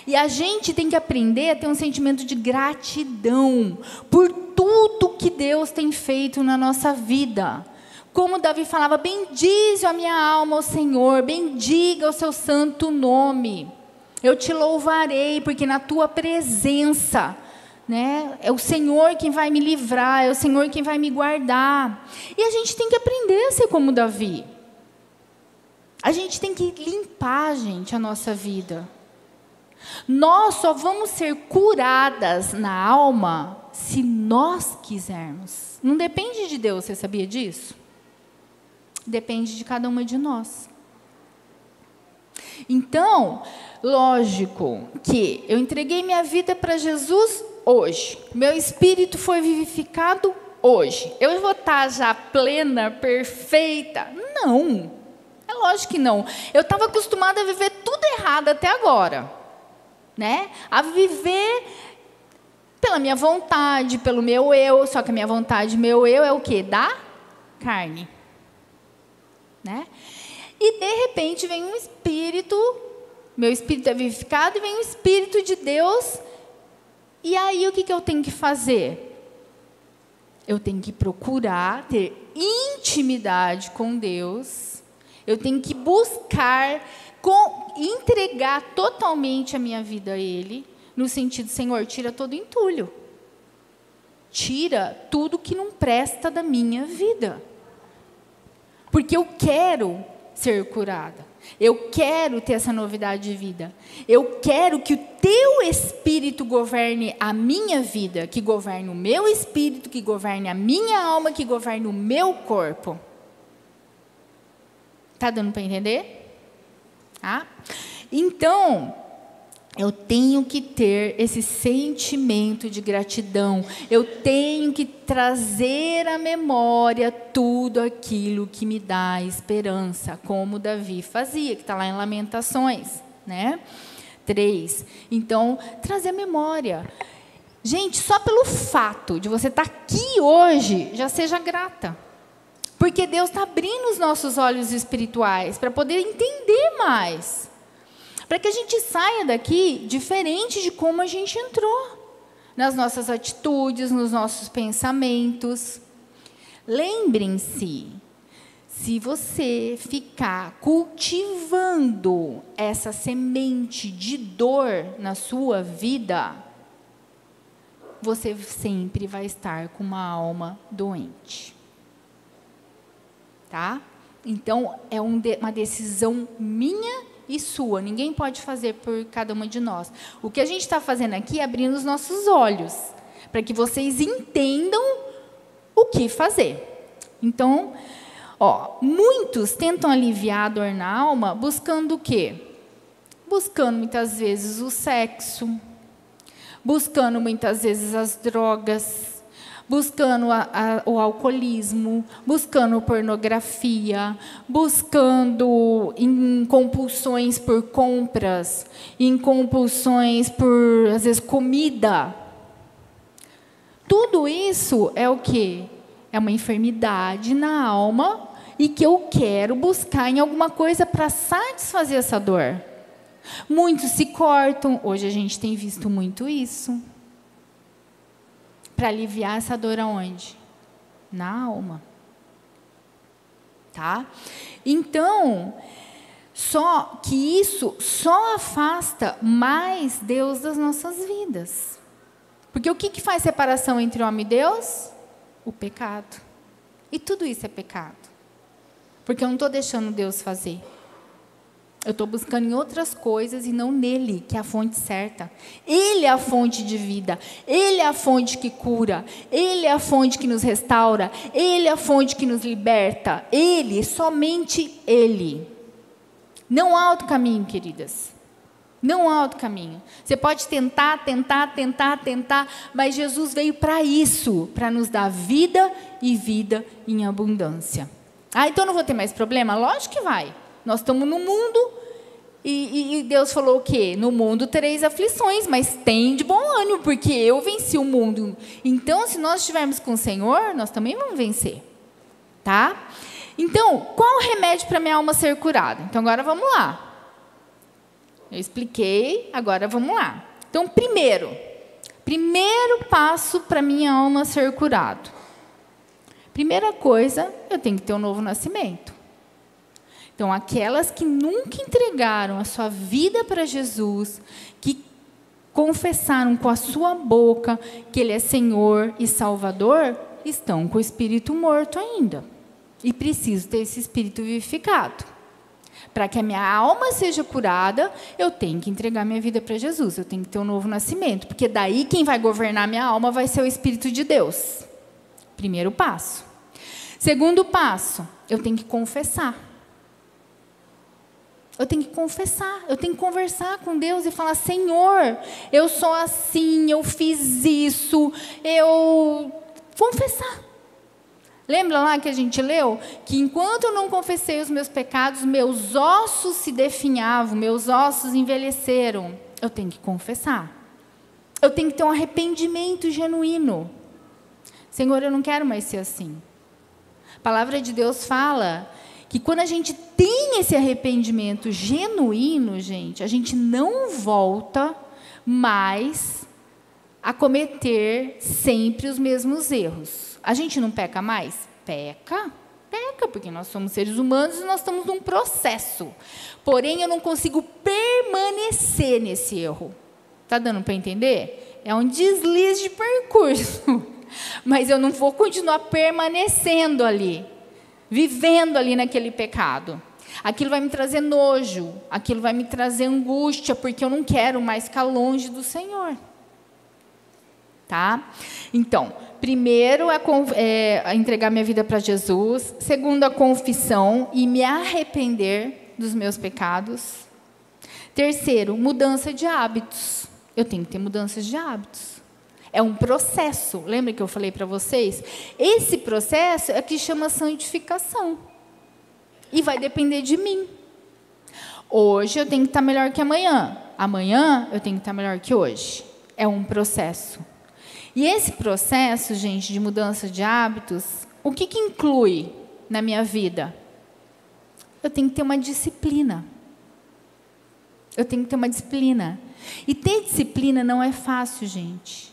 E a gente tem que aprender a ter um sentimento de gratidão por tudo que Deus tem feito na nossa vida. Como Davi falava, bendize a minha alma ao Senhor, bendiga o seu santo nome. Eu te louvarei, porque na tua presença... né? É o Senhor quem vai me livrar, é o Senhor quem vai me guardar. E a gente tem que aprender a ser como Davi. A gente tem que limpar, gente, a nossa vida. Nós só vamos ser curadas na alma se nós quisermos. Não depende de Deus, você sabia disso? Depende de cada uma de nós. Então, lógico que eu entreguei minha vida para Jesus hoje. Meu espírito foi vivificado hoje. Eu vou estar já plena, perfeita? Não. É lógico que não. Eu estava acostumada a viver tudo errado até agora. Né? A viver pela minha vontade, pelo meu eu. Só que a minha vontade, meu eu é o quê? Da carne. Né? E, de repente, vem um espírito, meu espírito é vivificado, e vem um espírito de Deus. E aí, o que eu tenho que fazer? Eu tenho que procurar ter intimidade com Deus. Eu tenho que buscar, entregar totalmente a minha vida a Ele, no sentido, Senhor, tira todo entulho. Tira tudo que não presta da minha vida. Porque eu quero ser curada. Eu quero ter essa novidade de vida. Eu quero que o teu Espírito governe a minha vida, que governe o meu espírito, que governe a minha alma, que governe o meu corpo. Está dando para entender? Tá? Então, Eu tenho que ter esse sentimento de gratidão. Eu tenho que trazer à memória tudo aquilo que me dá esperança, como Davi fazia, que está lá em Lamentações, né? 3. Então, trazer à memória. Gente, só pelo fato de você estar aqui hoje, já seja grata. Porque Deus está abrindo os nossos olhos espirituais para poder entender mais. Para que a gente saia daqui diferente de como a gente entrou. Nas nossas atitudes, nos nossos pensamentos. Lembrem-se, se você ficar cultivando essa semente de dor na sua vida, você sempre vai estar com uma alma doente. Tá? Então, é uma decisão minha e sua. Ninguém pode fazer por cada uma de nós. O que a gente está fazendo aqui é abrindo os nossos olhos, para que vocês entendam o que fazer. Então, muitos tentam aliviar a dor na alma buscando o quê? Buscando muitas vezes o sexo, buscando muitas vezes as drogas, buscando o alcoolismo, buscando pornografia, buscando em compulsões por compras, em compulsões por, às vezes, comida. Tudo isso é o quê? É uma enfermidade na alma e que eu quero buscar em alguma coisa para satisfazer essa dor. Muitos se cortam, hoje a gente tem visto muito isso. Para aliviar essa dor aonde? Na alma. Tá? Então, só que isso só afasta mais Deus das nossas vidas. Porque o que faz separação entre homem e Deus? O pecado. E tudo isso é pecado. Porque eu não estou deixando Deus fazer. Eu estou buscando em outras coisas e não nele, que é a fonte certa. Ele é a fonte de vida. Ele é a fonte que cura. Ele é a fonte que nos restaura. Ele é a fonte que nos liberta. Ele, somente Ele. Não há outro caminho, queridas. Não há outro caminho. Você pode tentar, mas Jesus veio para isso, para nos dar vida e vida em abundância. Então eu não vou ter mais problema? Lógico que vai. Nós estamos no mundo e Deus falou o quê? No mundo tereis aflições, mas tem de bom ânimo, porque eu venci o mundo. Então, se nós estivermos com o Senhor, nós também vamos vencer. Tá? Então, qual o remédio para minha alma ser curada? Então, agora vamos lá. Eu expliquei, agora vamos lá. Então, primeiro passo para minha alma ser curada. Primeira coisa, eu tenho que ter um novo nascimento. Então, aquelas que nunca entregaram a sua vida para Jesus, que confessaram com a sua boca que Ele é Senhor e Salvador, estão com o espírito morto ainda. E preciso ter esse espírito vivificado. Para que a minha alma seja curada, eu tenho que entregar minha vida para Jesus. Eu tenho que ter um novo nascimento. Porque daí quem vai governar minha alma vai ser o Espírito de Deus. Primeiro passo. Segundo passo, eu tenho que confessar. Eu tenho que confessar, eu tenho que conversar com Deus e falar: Senhor, eu sou assim, eu fiz isso, confessar. Lembra lá que a gente leu? Que enquanto eu não confessei os meus pecados, meus ossos se definhavam, meus ossos envelheceram. Eu tenho que confessar. Eu tenho que ter um arrependimento genuíno. Senhor, eu não quero mais ser assim. A palavra de Deus fala que quando a gente tem esse arrependimento genuíno, gente, a gente não volta mais a cometer sempre os mesmos erros. A gente não peca mais? Peca, porque nós somos seres humanos e nós estamos num processo. Porém, eu não consigo permanecer nesse erro. Está dando para entender? É um deslize de percurso. Mas eu não vou continuar permanecendo ali, vivendo ali naquele pecado. Aquilo vai me trazer nojo, aquilo vai me trazer angústia, porque eu não quero mais ficar longe do Senhor. Tá? Então, primeiro é entregar minha vida para Jesus. Segundo, a confissão e me arrepender dos meus pecados. Terceiro, mudança de hábitos. Eu tenho que ter mudanças de hábitos. É um processo. Lembra que eu falei para vocês? Esse processo é que chama santificação. E vai depender de mim. Hoje eu tenho que estar melhor que amanhã. Amanhã eu tenho que estar melhor que hoje. É um processo. E esse processo, gente, de mudança de hábitos, o que inclui na minha vida? Eu tenho que ter uma disciplina. Eu tenho que ter uma disciplina. E ter disciplina não é fácil, gente.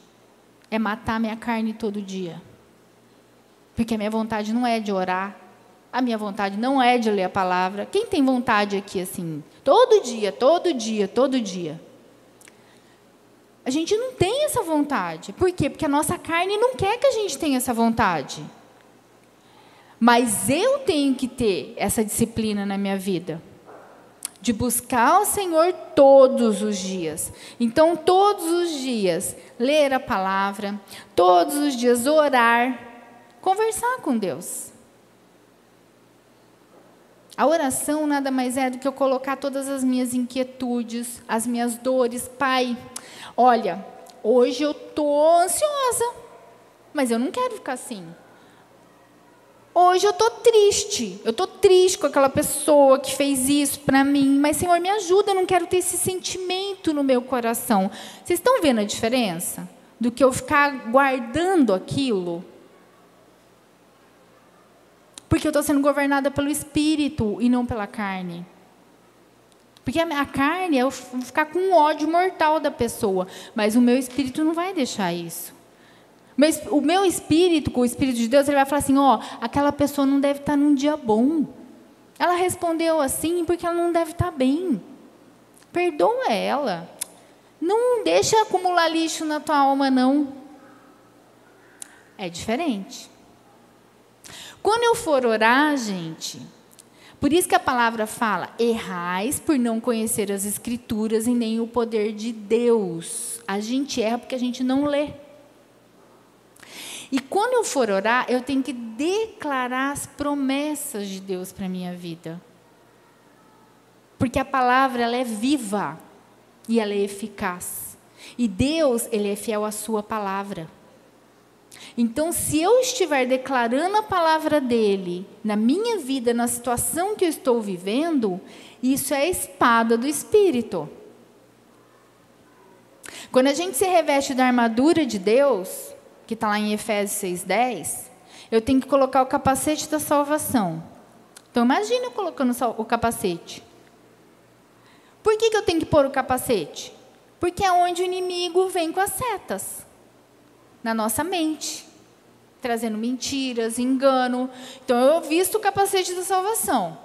É matar minha carne todo dia. Porque a minha vontade não é de orar. A minha vontade não é de ler a palavra. Quem tem vontade aqui assim? Todo dia, todo dia, todo dia. A gente não tem essa vontade. Por quê? Porque a nossa carne não quer que a gente tenha essa vontade. Mas eu tenho que ter essa disciplina na minha vida. De buscar o Senhor todos os dias. Então, todos os dias, ler a palavra. Todos os dias, orar. Conversar com Deus. A oração nada mais é do que eu colocar todas as minhas inquietudes, as minhas dores. Pai, olha, hoje eu estou ansiosa, mas eu não quero ficar assim. Hoje eu estou triste com aquela pessoa que fez isso para mim, mas, Senhor, me ajuda, eu não quero ter esse sentimento no meu coração. Vocês estão vendo a diferença? Do que eu ficar guardando aquilo? Porque eu estou sendo governada pelo Espírito e não pela carne. Porque a carne é eu ficar com ódio mortal da pessoa, mas o meu Espírito não vai deixar isso. O meu Espírito, com o Espírito de Deus, ele vai falar assim, aquela pessoa não deve estar num dia bom. Ela respondeu assim porque ela não deve estar bem. Perdoa ela. Não deixa acumular lixo na tua alma, não. É diferente. Quando eu for orar, gente, por isso que a palavra fala, errais por não conhecer as Escrituras e nem o poder de Deus. A gente erra porque a gente não lê. E quando eu for orar, eu tenho que declarar as promessas de Deus para a minha vida. Porque a palavra, ela é viva e ela é eficaz. E Deus, ele é fiel à sua palavra. Então, se eu estiver declarando a palavra dele na minha vida, na situação que eu estou vivendo, isso é a espada do Espírito. Quando a gente se reveste da armadura de Deus, que está lá em Efésios 6:10, eu tenho que colocar o capacete da salvação. Então, imagina eu colocando o capacete. Por que eu tenho que pôr o capacete? Porque é onde o inimigo vem com as setas. Na nossa mente, trazendo mentiras, engano. Então, eu visto o capacete da salvação.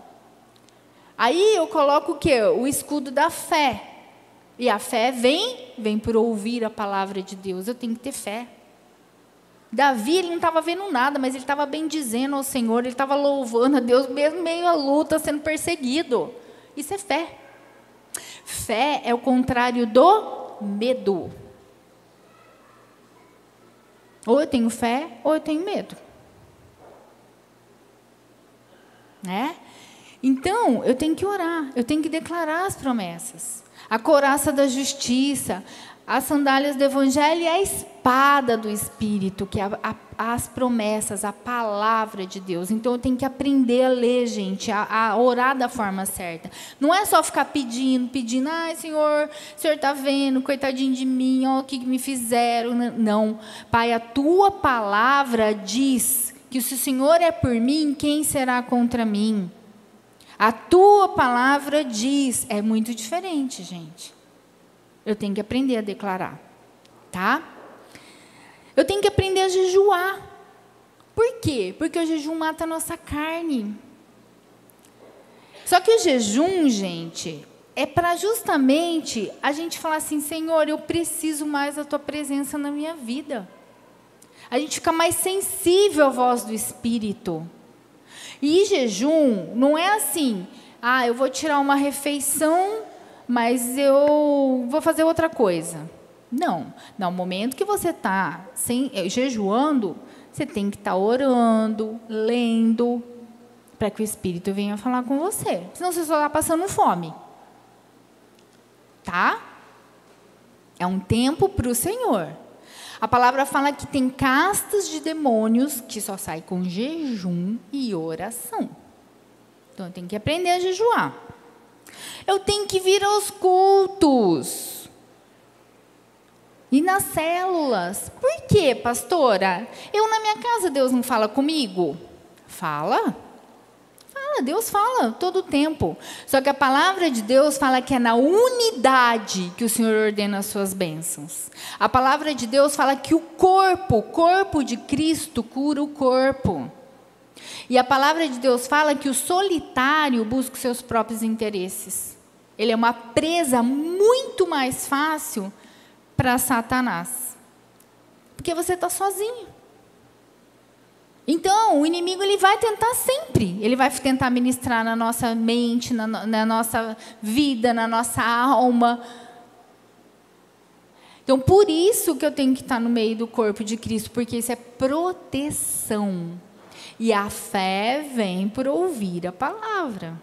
Aí, eu coloco o quê? O escudo da fé. E a fé vem por ouvir a palavra de Deus. Eu tenho que ter fé. Davi, ele não estava vendo nada, mas ele estava bendizendo ao Senhor, ele estava louvando a Deus, mesmo meio à luta, sendo perseguido. Isso é fé. Fé é o contrário do medo. Ou eu tenho fé, ou eu tenho medo. Né? Então, eu tenho que orar, eu tenho que declarar as promessas. A couraça da justiça, as sandálias do Evangelho e a espada do Espírito, que é as promessas, a palavra de Deus. Então, eu tenho que aprender a ler, gente, a orar da forma certa. Não é só ficar pedindo, ai, Senhor, o Senhor está vendo, coitadinho de mim, olha o que me fizeram. Não, Pai, a tua palavra diz que se o Senhor é por mim, quem será contra mim? A tua palavra diz, é muito diferente, gente. Eu tenho que aprender a declarar, tá? Eu tenho que aprender a jejuar. Por quê? Porque o jejum mata a nossa carne. Só que o jejum, gente, é para justamente a gente falar assim, Senhor, eu preciso mais da tua presença na minha vida. A gente fica mais sensível à voz do Espírito. E jejum não é assim, eu vou tirar uma refeição, mas eu vou fazer outra coisa. Não. No momento que você está jejuando, você tem que estar orando, lendo, para que o Espírito venha falar com você. Senão você só está passando fome. tá? É um tempo para o Senhor. A palavra fala que tem castas de demônios que só saem com jejum e oração. Então, eu tenho que aprender a jejuar. Eu tenho que vir aos cultos. E nas células. Por quê, pastora? Eu na minha casa, Deus não fala comigo? Fala. Deus fala todo o tempo. Só que a palavra de Deus fala que é na unidade que o Senhor ordena as suas bênçãos. A palavra de Deus fala que o corpo de Cristo cura o corpo. E a palavra de Deus fala que o solitário busca os seus próprios interesses. Ele é uma presa muito mais fácil para Satanás. Porque você está sozinho. Então, o inimigo ele vai tentar sempre. Ele vai tentar ministrar na nossa mente, na nossa vida, na nossa alma. Então, por isso que eu tenho que estar no meio do corpo de Cristo, porque isso é proteção. E a fé vem por ouvir a palavra,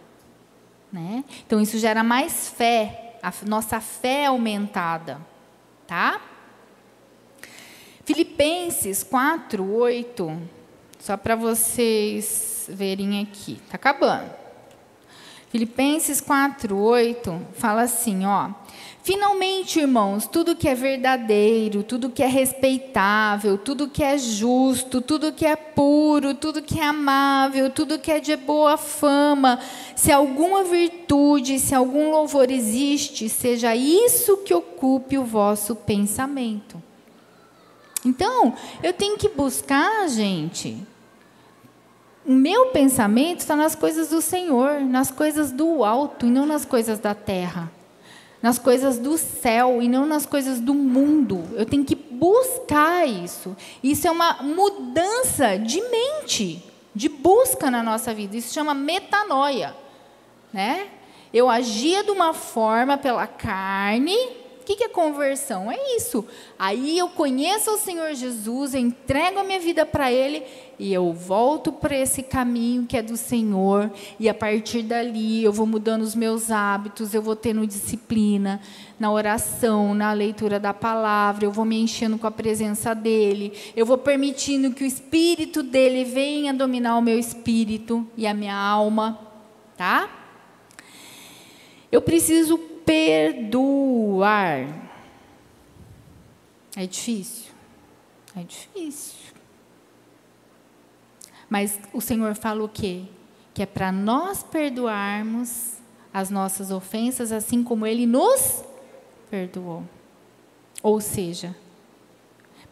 né? Então, isso gera mais fé, a nossa fé é aumentada, tá? Filipenses 4:8. Só para vocês verem aqui. Está acabando. Filipenses 4:8 fala assim, ó. Finalmente, irmãos, tudo que é verdadeiro, tudo que é respeitável, tudo que é justo, tudo que é puro, tudo que é amável, tudo que é de boa fama, se alguma virtude, se algum louvor existe, seja isso que ocupe o vosso pensamento. Então, eu tenho que buscar, gente. O meu pensamento está nas coisas do Senhor, nas coisas do alto e não nas coisas da terra. Nas coisas do céu e não nas coisas do mundo. Eu tenho que buscar isso. Isso é uma mudança de mente, de busca na nossa vida. Isso chama metanoia, né? Eu agia de uma forma pela carne. O que é conversão? É isso. Aí eu conheço o Senhor Jesus, eu entrego a minha vida para Ele e eu volto para esse caminho que é do Senhor. E a partir dali eu vou mudando os meus hábitos, eu vou tendo disciplina na oração, na leitura da palavra, eu vou me enchendo com a presença dEle, eu vou permitindo que o Espírito dEle venha dominar o meu espírito e a minha alma, tá? Eu preciso perdoar. É difícil? É difícil. Mas o Senhor fala o quê? Que é para nós perdoarmos as nossas ofensas, assim como Ele nos perdoou. Ou seja,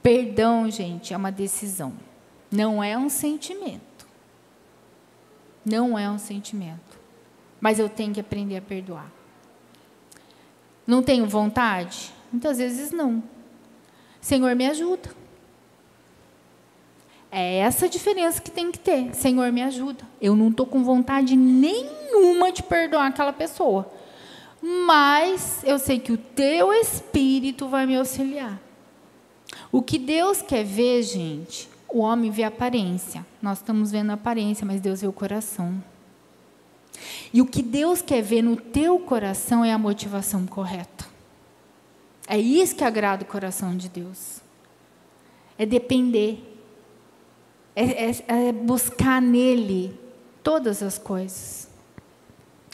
perdão, gente, é uma decisão. Não é um sentimento. Não é um sentimento. Mas eu tenho que aprender a perdoar. Não tenho vontade? Muitas vezes não. Senhor, me ajuda. É essa a diferença que tem que ter. Senhor, me ajuda. Eu não estou com vontade nenhuma de perdoar aquela pessoa. Mas eu sei que o teu Espírito vai me auxiliar. O que Deus quer ver, gente, o homem vê a aparência. Nós estamos vendo a aparência, mas Deus vê o coração. E o que Deus quer ver no teu coração é a motivação correta. É isso que agrada o coração de Deus. É depender. É buscar nele todas as coisas.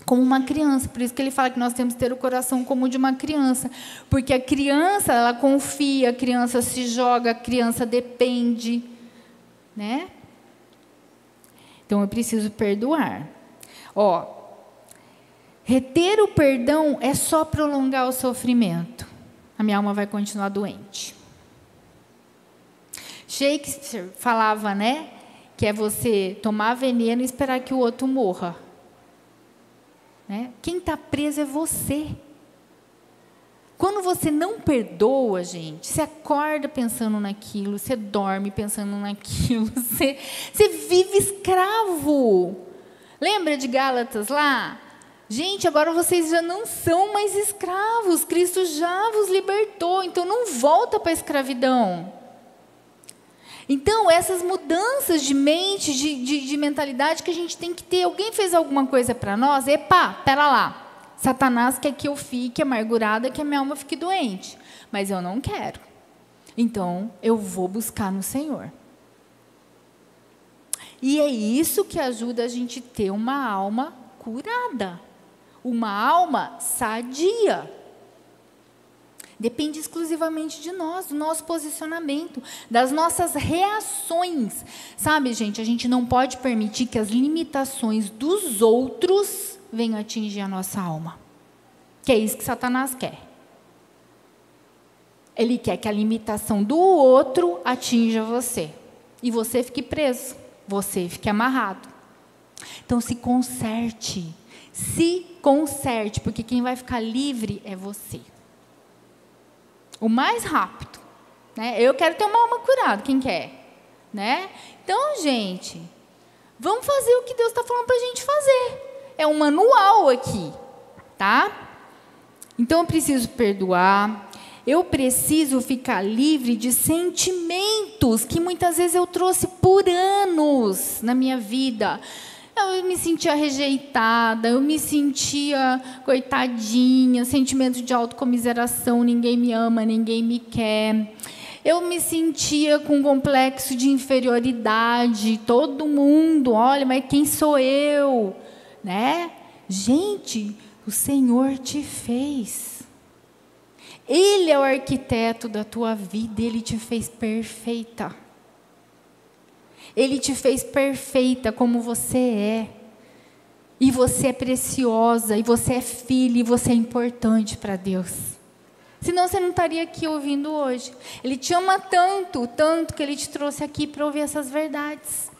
Como uma criança. Por isso que ele fala que nós temos que ter o coração como o de uma criança. Porque a criança, ela confia, a criança se joga, a criança depende. Né? Então, eu preciso perdoar. Ó, reter o perdão é só prolongar o sofrimento. A minha alma vai continuar doente. Shakespeare falava, né, que é você tomar veneno e esperar que o outro morra. Né? Quem está preso é você. Quando você não perdoa, gente, você acorda pensando naquilo, você dorme pensando naquilo, você vive escravo. Lembra de Gálatas lá? Gente, agora vocês já não são mais escravos. Cristo já vos libertou. Então, não volta para a escravidão. Então, essas mudanças de mente, de mentalidade que a gente tem que ter. Alguém fez alguma coisa para nós? Epa, pera lá. Satanás quer que eu fique amargurada, que a minha alma fique doente. Mas eu não quero. Então, eu vou buscar no Senhor. E é isso que ajuda a gente a ter uma alma curada. Uma alma sadia. Depende exclusivamente de nós, do nosso posicionamento, das nossas reações. Sabe, gente, a gente não pode permitir que as limitações dos outros venham atingir a nossa alma. Que é isso que Satanás quer. Ele quer que a limitação do outro atinja você. E você fique preso, você fique amarrado. Então se conserte, porque quem vai ficar livre é você. O mais rápido, né? Eu quero ter uma alma curada, quem quer? Né? Então, gente, vamos fazer o que Deus está falando para a gente fazer. É um manual aqui, tá? Então, eu preciso perdoar, eu preciso ficar livre de sentimentos que muitas vezes eu trouxe por anos na minha vida. Eu me sentia rejeitada, eu me sentia coitadinha, sentimento de autocomiseração, ninguém me ama, ninguém me quer. Eu me sentia com complexo de inferioridade, todo mundo, olha, mas quem sou eu? Né? Gente, o Senhor te fez. Ele é o arquiteto da tua vida, Ele te fez perfeita. Ele te fez perfeita como você é. E você é preciosa, e você é filha, e você é importante para Deus. Senão você não estaria aqui ouvindo hoje. Ele te ama tanto, tanto, que Ele te trouxe aqui para ouvir essas verdades.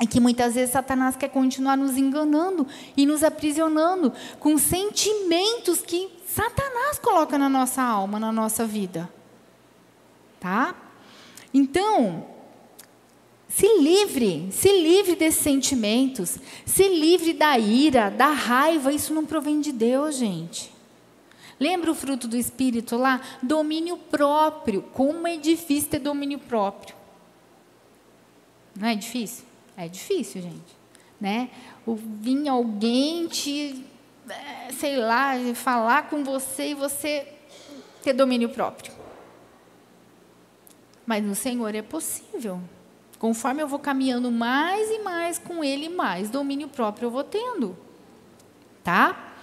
E que muitas vezes Satanás quer continuar nos enganando e nos aprisionando com sentimentos que Satanás coloca na nossa alma, na nossa vida. Tá? Então, se livre desses sentimentos, se livre da ira, da raiva, isso não provém de Deus, gente. Lembra o fruto do Espírito lá? Domínio próprio. Como é difícil ter domínio próprio. Não é difícil? É difícil, gente. Né? Vir alguém te, sei lá, falar com você e você ter domínio próprio. Mas no Senhor é possível. Conforme eu vou caminhando mais e mais com Ele, mais domínio próprio eu vou tendo. Tá?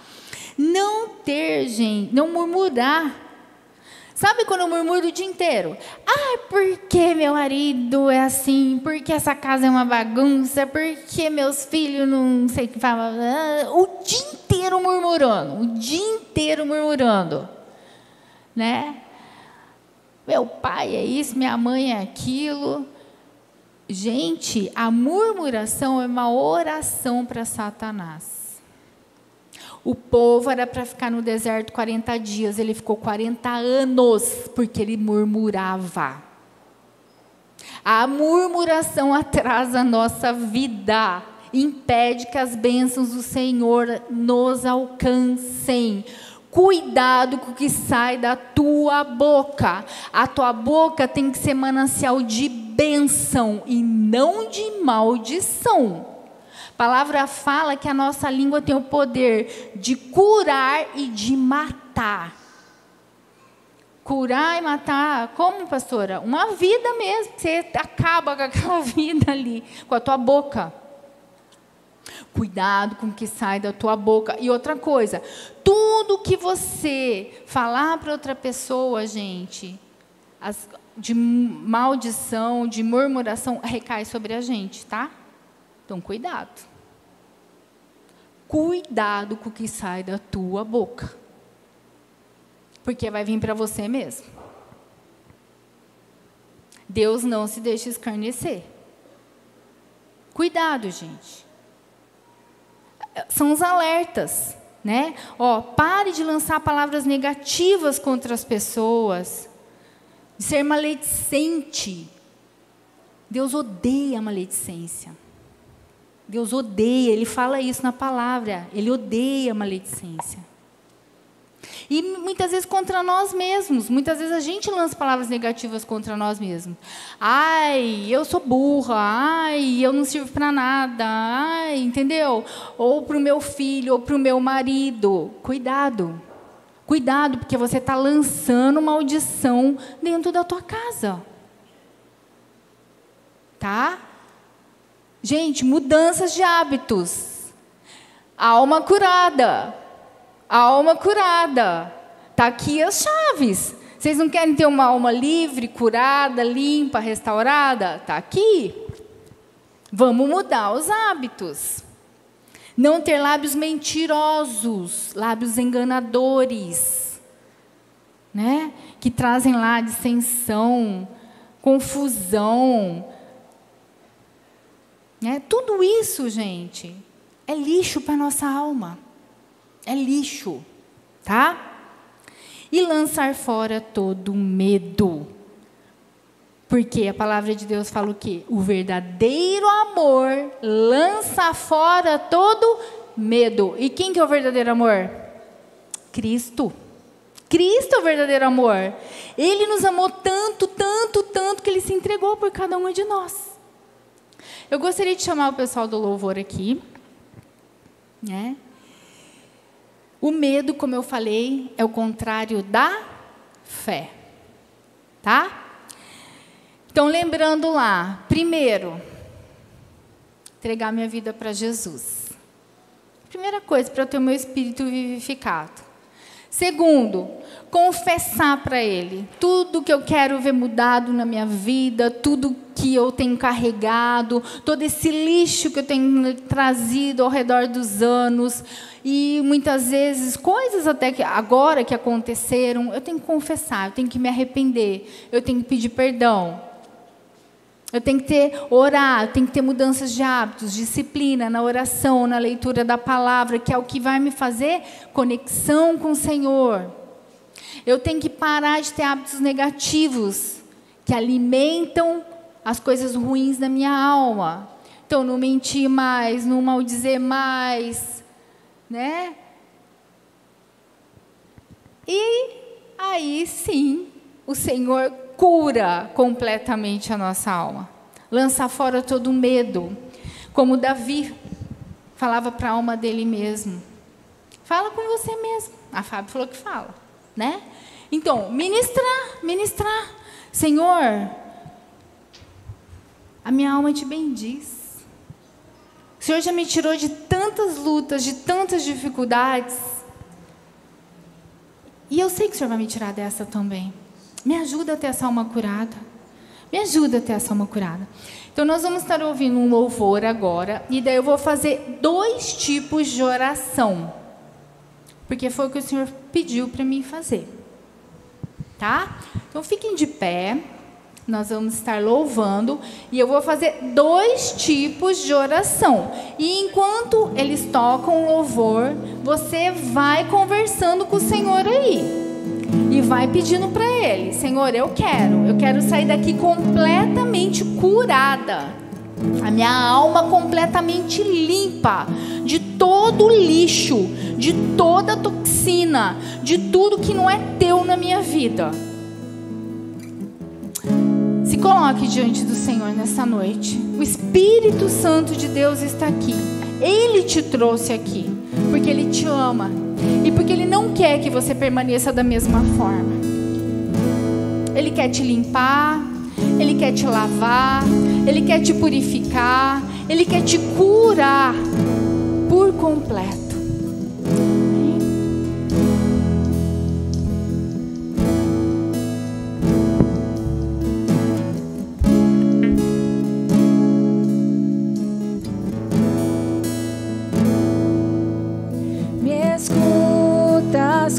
Não ter, gente, não murmurar. Sabe quando eu murmuro o dia inteiro? Ah, porque meu marido é assim? Porque essa casa é uma bagunça? Porque meus filhos não sei o que falam? O dia inteiro murmurando. O dia inteiro murmurando. Né? Meu pai é isso, minha mãe é aquilo. Gente, a murmuração é uma oração para Satanás. O povo era para ficar no deserto 40 dias, ele ficou 40 anos, porque ele murmurava. A murmuração atrasa a nossa vida, impede que as bênçãos do Senhor nos alcancem. Cuidado com o que sai da tua boca. A tua boca tem que ser manancial de bênção e não de maldição. A palavra fala que a nossa língua tem o poder de curar e de matar. Curar e matar, como, pastora? Uma vida mesmo. Você acaba com aquela vida ali, com a tua boca. Cuidado com o que sai da tua boca. E outra coisa, tudo que você falar para outra pessoa, gente, de maldição, de murmuração, recai sobre a gente, tá? Então, cuidado. Cuidado com o que sai da tua boca. Porque vai vir para você mesmo. Deus não se deixa escarnecer. Cuidado, gente. São os alertas, né? Ó, pare de lançar palavras negativas contra as pessoas, de ser maledicente. Deus odeia a maledicência. Deus odeia, Ele fala isso na palavra, Ele odeia a maledicência. E muitas vezes contra nós mesmos. Muitas vezes a gente lança palavras negativas contra nós mesmos. Ai, eu sou burra. Ai, eu não sirvo para nada. Ai, entendeu? Ou para o meu filho, ou para o meu marido. Cuidado. Cuidado, porque você está lançando maldição dentro da tua casa. Tá? Gente, mudanças de hábitos. Alma curada. Alma curada. Está aqui as chaves. Vocês não querem ter uma alma livre, curada, limpa, restaurada? Está aqui. Vamos mudar os hábitos. Não ter lábios mentirosos, lábios enganadores, né? Que trazem lá dissensão, confusão. Né? Tudo isso, gente, é lixo para a nossa alma. É lixo, tá? E lançar fora todo medo. Porque a palavra de Deus fala o quê? O verdadeiro amor lança fora todo medo. E quem que é o verdadeiro amor? Cristo. Cristo é o verdadeiro amor. Ele nos amou tanto, tanto, tanto, que Ele se entregou por cada um de nós. Eu gostaria de chamar o pessoal do louvor aqui, né? O medo, como eu falei, é o contrário da fé, tá? Então, lembrando lá, primeiro, entregar minha vida para Jesus. Primeira coisa, para eu ter o meu espírito vivificado. Segundo, confessar para Ele tudo que eu quero ver mudado na minha vida, tudo que eu tenho carregado, todo esse lixo que eu tenho trazido ao redor dos anos, e muitas vezes coisas até que agora que aconteceram, eu tenho que confessar, eu tenho que me arrepender, eu tenho que pedir perdão. Eu tenho que orar, eu tenho que ter mudanças de hábitos, disciplina na oração, na leitura da palavra, que é o que vai me fazer conexão com o Senhor. Eu tenho que parar de ter hábitos negativos, que alimentam as coisas ruins da minha alma. Então, não mentir mais, não maldizer mais, né? E aí sim, o Senhor cura completamente a nossa alma. Lança fora todo medo. Como Davi falava para a alma dele mesmo. Fala com você mesmo. A Fábio falou que fala, né? Então, ministrar. Senhor, a minha alma te bendiz. O Senhor já me tirou de tantas lutas, de tantas dificuldades. E eu sei que o Senhor vai me tirar dessa também. Me ajuda a ter essa alma curada. Me ajuda a ter essa alma curada. Então, nós vamos estar ouvindo um louvor agora. E daí eu vou fazer 2 tipos de oração. Porque foi o que o Senhor pediu para mim fazer. Tá? Então, fiquem de pé. Nós vamos estar louvando. E eu vou fazer 2 tipos de oração. E enquanto eles tocam o louvor, você vai conversando com o Senhor aí. E vai pedindo para Ele, Senhor, eu quero sair daqui completamente curada. A minha alma completamente limpa de todo o lixo, de toda a toxina, de tudo que não é teu na minha vida. Se coloque diante do Senhor nessa noite. O Espírito Santo de Deus está aqui. Ele te trouxe aqui, porque Ele te ama. E porque Ele não quer que você permaneça da mesma forma. Ele quer te limpar, Ele quer te lavar, Ele quer te purificar, Ele quer te curar por completo.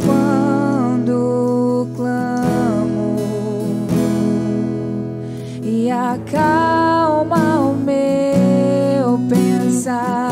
Quando clamo e acalma o meu pensar.